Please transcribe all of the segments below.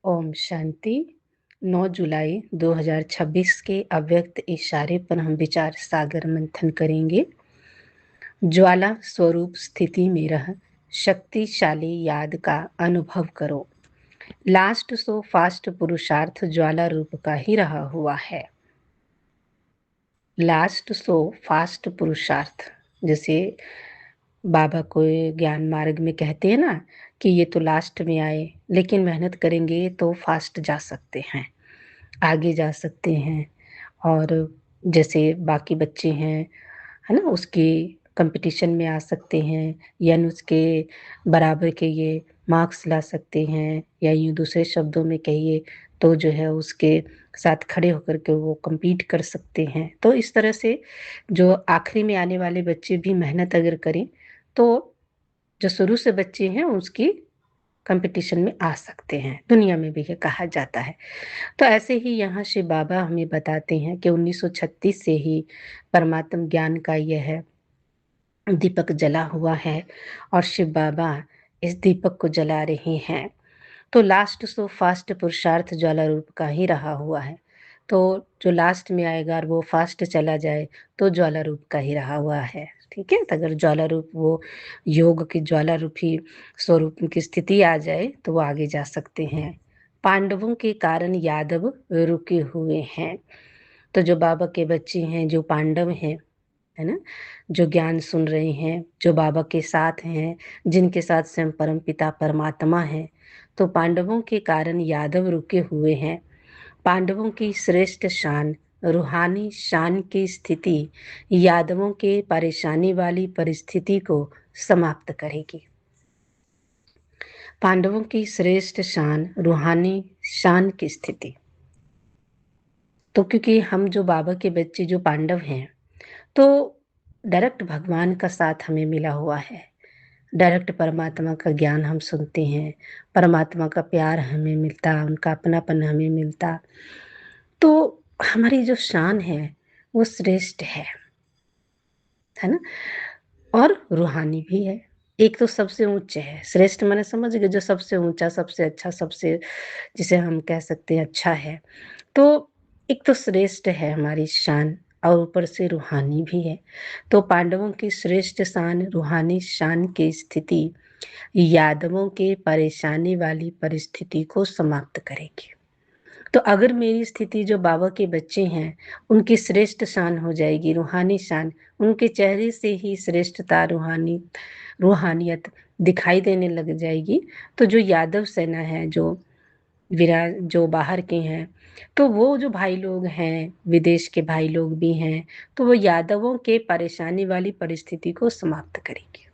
ओम शांति। 9 जुलाई 2026 के अव्यक्त इशारे पर हम विचार सागर मंथन करेंगे। ज्वाला स्वरूप स्थिति में रह शक्तिशाली याद का अनुभव करो। लास्ट सो फास्ट पुरुषार्थ ज्वाला रूप का ही रहा हुआ है। लास्ट सो फास्ट पुरुषार्थ, जैसे बाबा को ज्ञान मार्ग में कहते हैं ना कि ये तो लास्ट में आए, लेकिन मेहनत करेंगे तो फास्ट जा सकते हैं, आगे जा सकते हैं। और जैसे बाकी बच्चे हैं, है ना, उसके कंपटीशन में आ सकते हैं, यानी उसके बराबर के ये मार्क्स ला सकते हैं, या यूँ दूसरे शब्दों में कहिए तो जो है उसके साथ खड़े होकर के वो compete कर सकते हैं। तो इस तरह से जो आखिरी में आने वाले बच्चे भी मेहनत अगर करें तो जो शुरू से बच्चे हैं उसकी कंपटीशन में आ सकते हैं। दुनिया में भी ये कहा जाता है। तो ऐसे ही यहाँ शिव बाबा हमें बताते हैं कि 1936 से ही परमात्म ज्ञान का यह दीपक जला हुआ है और शिव बाबा इस दीपक को जला रहे हैं। तो लास्ट सो फास्ट पुरुषार्थ ज्वाला रूप का ही रहा हुआ है। तो जो लास्ट में आएगा और वो फास्ट चला जाए तो ज्वाला रूप का ही रहा हुआ है। ठीक है, तो अगर ज्वाला रूप वो योग की ज्वाला रूपी स्वरूप की स्थिति आ जाए तो वो आगे जा सकते हैं। पांडवों के कारण यादव रुके हुए हैं। तो जो बाबा के बच्चे हैं, जो पांडव हैं, है ना, जो ज्ञान सुन रहे हैं, जो बाबा के साथ हैं, जिनके साथ स्वयं परम पिता परमात्मा है, तो पांडवों के कारण यादव रुके हुए हैं। पांडवों की श्रेष्ठ शान, रूहानी शान की स्थिति यादवों के परेशानी वाली परिस्थिति को समाप्त करेगी। पांडवों की श्रेष्ठ शान, रूहानी शान की स्थिति। तो क्योंकि हम जो बाबा के बच्चे जो पांडव हैं, तो डायरेक्ट भगवान का साथ हमें मिला हुआ है। डायरेक्ट परमात्मा का ज्ञान हम सुनते हैं, परमात्मा का प्यार हमें मिलता, उनका अपनापन हमें मिलता। तो हमारी जो शान है वो श्रेष्ठ है ना, और रूहानी भी है। एक तो सबसे ऊंचे है, श्रेष्ठ माने समझ गए, जो सबसे ऊंचा, सबसे अच्छा, सबसे जिसे हम कह सकते हैं अच्छा है। तो एक तो श्रेष्ठ है हमारी शान और ऊपर से रूहानी भी है। तो पांडवों की श्रेष्ठ शान, रूहानी शान की स्थिति यादवों के परेशानी वाली परिस्थिति को समाप्त करेगी। तो अगर मेरी स्थिति जो बाबा के बच्चे हैं उनकी श्रेष्ठ शान हो जाएगी, रूहानी शान, उनके चेहरे से ही श्रेष्ठता, रूहानियत दिखाई देने लग जाएगी, तो जो यादव सेना है, जो बाहर के हैं, तो वो जो भाई लोग हैं, विदेश के भाई लोग भी हैं, तो वो यादवों के परेशानी वाली परिस्थिति को समाप्त करेगी।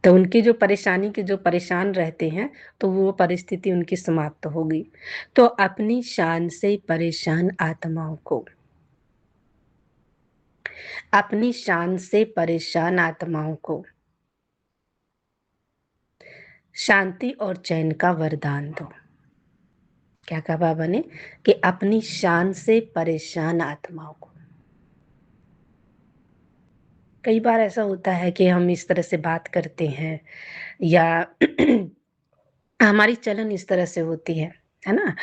तो उनकी जो परेशानी के जो परेशान रहते हैं तो वो परिस्थिति उनकी समाप्त होगी। तो अपनी शान से परेशान आत्माओं को, अपनी शान से परेशान आत्माओं को शांति और चैन का वरदान दो। क्या कहा बाबा ने कि अपनी शान से परेशान आत्माओं को। कई बार ऐसा होता है कि हम इस तरह से बात करते हैं या हमारी चलन इस तरह से होती है ना,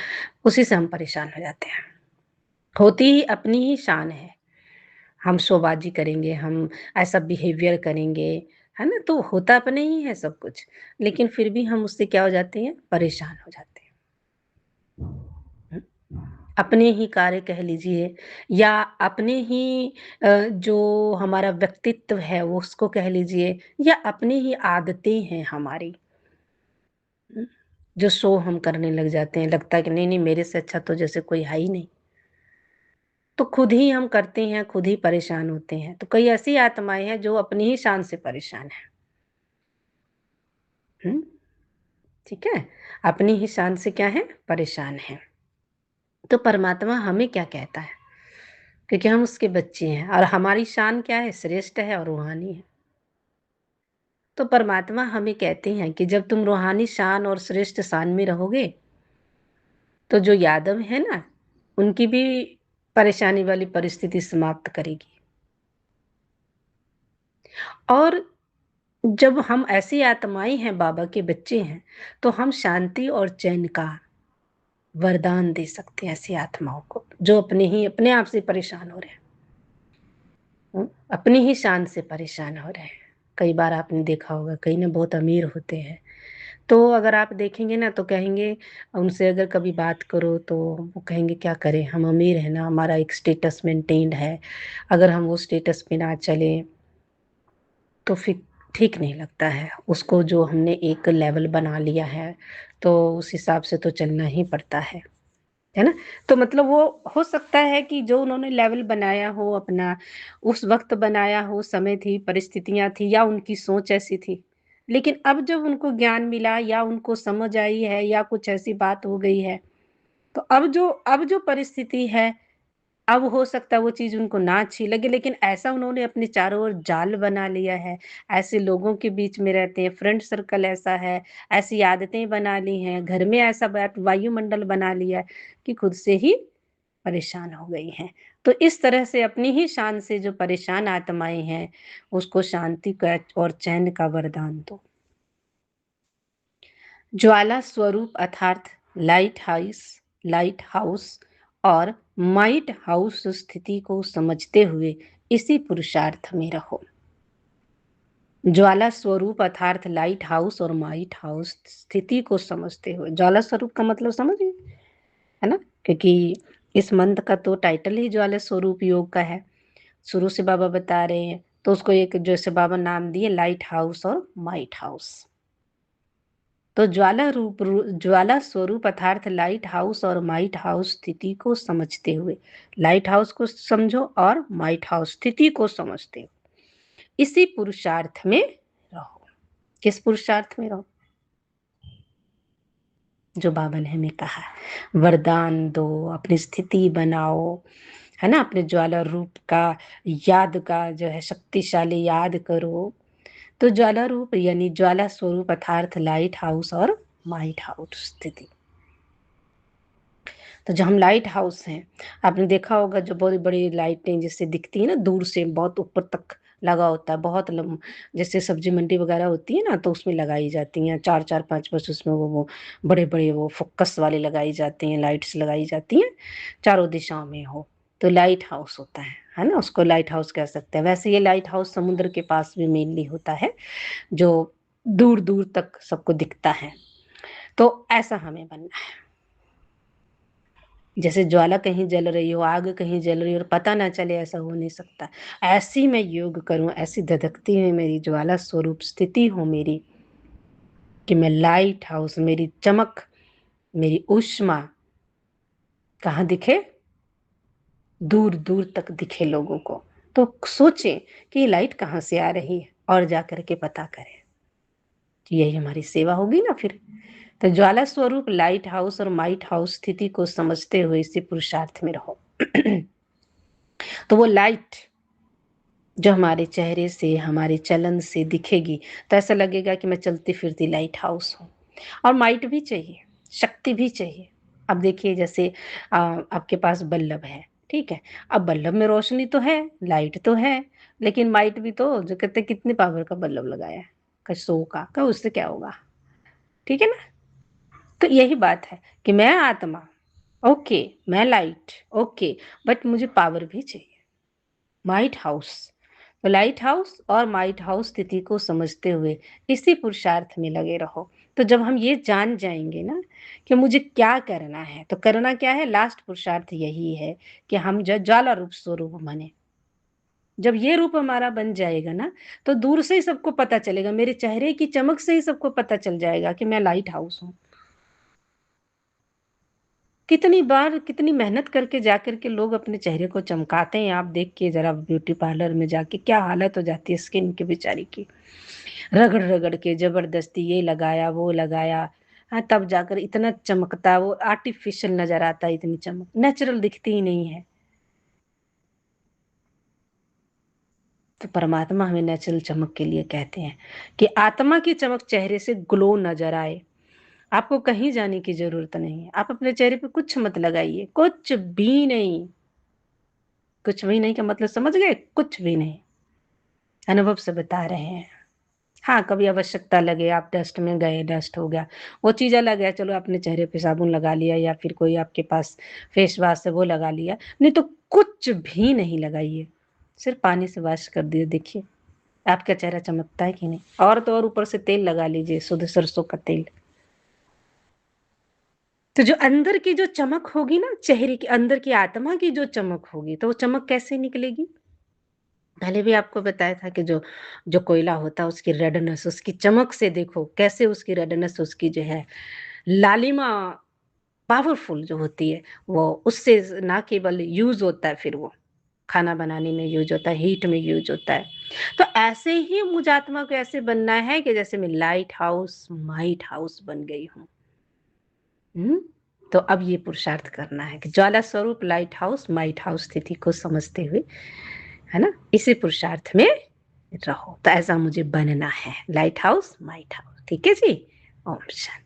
उसी से हम परेशान हो जाते हैं। होती ही अपनी ही शान है, हम शोबाजी करेंगे, हम ऐसा बिहेवियर करेंगे, है ना, तो होता अपने ही है सब कुछ, लेकिन फिर भी हम उससे क्या हो जाते हैं, परेशान हो जाते हैं। अपने ही कार्य कह लीजिए, या अपने ही जो हमारा व्यक्तित्व है वो उसको कह लीजिए, या अपनी ही आदतें हैं हमारी, जो शो हम करने लग जाते हैं। लगता है कि नहीं नहीं, मेरे से अच्छा तो जैसे कोई है ही नहीं, तो खुद ही हम करते हैं, खुद ही परेशान होते हैं। तो कई ऐसी आत्माएं हैं जो अपनी ही शान से परेशान है। ठीक है, अपनी ही शान से क्या है, परेशान है। तो परमात्मा हमें क्या कहता है, क्योंकि हम उसके बच्चे हैं और हमारी शान क्या है, श्रेष्ठ है और रूहानी है। तो परमात्मा हमें कहते हैं कि जब तुम रूहानी शान और श्रेष्ठ शान में रहोगे तो जो यादव है ना, उनकी भी परेशानी वाली परिस्थिति समाप्त करेगी। और जब हम ऐसी आत्माएं हैं, बाबा के बच्चे हैं, तो हम शांति और चैन का वरदान दे सकते हैं ऐसी आत्माओं को जो अपने आप से परेशान हो रहे हैं। अपनी ही शान से परेशान हो रहे हैं। कई बार आपने देखा होगा, कई ना बहुत अमीर होते हैं, तो अगर आप देखेंगे ना तो कहेंगे, उनसे अगर कभी बात करो तो वो कहेंगे क्या करें, हम अमीर हैं ना, हमारा एक स्टेटस मेंटेन्ड है, अगर हम वो स्टेटस पे ना चले तो फिर ठीक नहीं लगता है उसको। जो हमने एक लेवल बना लिया है तो उस हिसाब से तो चलना ही पड़ता है ना। तो मतलब वो हो सकता है कि जो उन्होंने लेवल बनाया हो अपना, उस वक्त बनाया हो, समय थी, परिस्थितियां थी, या उनकी सोच ऐसी थी, लेकिन अब जब उनको ज्ञान मिला या उनको समझ आई है या कुछ ऐसी बात हो गई है, तो अब जो परिस्थिति है, अब हो सकता है वो चीज़ उनको ना अच्छी लगे, लेकिन ऐसा उन्होंने अपने चारों ओर जाल बना लिया है, ऐसे लोगों के बीच में रहते हैं, फ्रेंड सर्कल ऐसा है, ऐसी आदतें बना ली हैं, घर में ऐसा वायुमंडल बना लिया है कि खुद से ही परेशान हो गई हैं। तो इस तरह से अपनी ही शान से जो परेशान आत्माएँ हैं, उसको शांति का और चैन का वरदान दो। ज्वाला स्वरूप अर्थात लाइट हाउस और माइट हाउस स्थिति को समझते हुए इसी पुरुषार्थ में रहो। ज्वाला स्वरूप अर्थात लाइट हाउस और माइट हाउस स्थिति को समझते हुए, ज्वाला स्वरूप का मतलब समझिए, है ना, क्योंकि इस मंत्र का तो टाइटल ही ज्वाला स्वरूप योग का है। शुरू से बाबा बता रहे हैं तो उसको एक जैसे बाबा नाम दिए, लाइट हाउस और माइट हाउस। तो ज्वाला स्वरूप अर्थात लाइट हाउस और माइट हाउस स्थिति को समझते हुए, लाइट हाउस को समझो और माइट हाउस स्थिति को समझते हो, इसी पुरुषार्थ में रहो। किस पुरुषार्थ में रहो? जो बाबा ने हमें कहा, वरदान दो, अपनी स्थिति बनाओ, है ना, अपने ज्वाला रूप का याद का जो है शक्तिशाली याद करो। तो ज्वाला रूप यानी ज्वाला स्वरूप अर्थात लाइट हाउस और माइट हाउस स्थिति। तो जो हम लाइट हाउस हैं, आपने देखा होगा जो बहुत बड़ी लाइटें जैसे दिखती है ना, दूर से बहुत ऊपर तक लगा होता है, बहुत जैसे सब्जी मंडी वगैरह होती है ना, तो उसमें लगाई जाती हैं चार चार पांच पांच, उसमें वो बड़े बड़े वो फोकस वाले लगाई जाती हैं, लाइट्स लगाई जाती हैं, चारों दिशाओं में हो, तो लाइट हाउस होता है ना, उसको लाइट हाउस कह सकते हैं। वैसे ये लाइट हाउस समुद्र के पास भी मेनली होता है, जो दूर दूर तक सबको दिखता है। तो ऐसा हमें बनना है। जैसे ज्वाला कहीं जल रही हो, आग कहीं जल रही हो और पता ना चले, ऐसा हो नहीं सकता। ऐसी मैं योग करूं, ऐसी धधकती हुई मेरी ज्वाला स्वरूप स्थिति हो मेरी, कि मैं लाइट हाउस, मेरी चमक, मेरी ऊष्मा कहाँ दिखे? दूर दूर तक दिखे लोगों को। तो सोचें कि ये लाइट कहाँ से आ रही है और जा करके पता करें। तो यही हमारी सेवा होगी ना फिर। तो ज्वाला स्वरूप लाइट हाउस और माइट हाउस स्थिति को समझते हुए इसी पुरुषार्थ में रहो। तो वो लाइट जो हमारे चेहरे से, हमारे चलन से दिखेगी, तो ऐसा लगेगा कि मैं चलती फिरती लाइट हाउस हूँ। और माइट भी चाहिए, शक्ति भी चाहिए। अब देखिए जैसे आपके पास बल्लभ है, ठीक है, अब बल्लभ में रोशनी तो है, लाइट तो है, लेकिन माइट भी तो, जो कहते हैं कितने पावर का बल्लभ लगाया है, का 100 का उससे क्या होगा? ठीक है ना। तो यही बात है कि मैं आत्मा, ओके, मैं लाइट, ओके, बट मुझे पावर भी चाहिए। माइट हाउस, तो लाइट हाउस और माइट हाउस स्थिति को समझते हुए इसी पुरुषार्थ में लगे रहो। तो जब हम ये जान जाएंगे ना कि मुझे क्या करना है, तो करना क्या है, लास्ट पुरुषार्थ यही है कि हम ज्वाला रूप स्वरूप बने। जब ये रूप हमारा बन जाएगा ना, तो दूर से ही सबको पता चलेगा, मेरे चेहरे की चमक से ही सबको पता चल जाएगा कि मैं लाइट हाउस हूँ। कितनी बार कितनी मेहनत करके जाकर के लोग अपने चेहरे को चमकाते हैं, आप देख के जरा ब्यूटी पार्लर में जाके क्या हालत हो जाती है स्किन की बेचारी की, रगड़ रगड़ के जबरदस्ती ये लगाया वो लगाया, हाँ, तब जाकर इतना चमकता, वो आर्टिफिशियल नजर आता है, इतनी चमक नेचुरल दिखती ही नहीं है। तो परमात्मा हमें नेचुरल चमक के लिए कहते हैं कि आत्मा की चमक चेहरे से ग्लो नजर आए। आपको कहीं जाने की जरूरत नहीं है, आप अपने चेहरे पे कुछ मत लगाइए, कुछ भी नहीं। कुछ भी नहीं का मतलब समझ गए? कुछ भी नहीं, अनुभव से बता रहे हैं। हाँ, कभी आवश्यकता लगे, आप डस्ट में गए, डस्ट हो गया, वो चीज़ अलग है, चलो आपने चेहरे पे साबुन लगा लिया या फिर कोई आपके पास फेस वॉश है वो लगा लिया, नहीं तो कुछ भी नहीं लगाइए, सिर्फ पानी से वॉश कर दिए देखिए, आपका चेहरा चमकता है कि नहीं? और तो और ऊपर से तेल लगा लीजिए, शुद्ध सरसों का तेल। तो जो अंदर की जो चमक होगी ना, चेहरे के अंदर की आत्मा की जो चमक होगी, तो वो चमक कैसे निकलेगी? पहले भी आपको बताया था कि जो जो कोयला होता है उसकी रेडनेस, उसकी चमक से देखो कैसे उसकी रेडनेस, उसकी जो है लालिमा पावरफुल जो होती है, वो उससे ना केवल यूज़ होता है, फिर वो खाना बनाने में यूज़ होता है, हीट में यूज़ होता है। तो ऐसे ही मुझ आत्मा को ऐसे बनना है कि जैसे मैं लाइट हाउस, माइट हाउस बन गई हूँ। हुँ? तो अब ये पुरुषार्थ करना है कि ज्वाला स्वरूप लाइट हाउस, माइट हाउस स्थिति को समझते हुए, है ना? इसी पुरुषार्थ में रहो। तो ऐसा मुझे बनना है, लाइट हाउस, माइट हाउस। ठीक है जी? ओम शांति।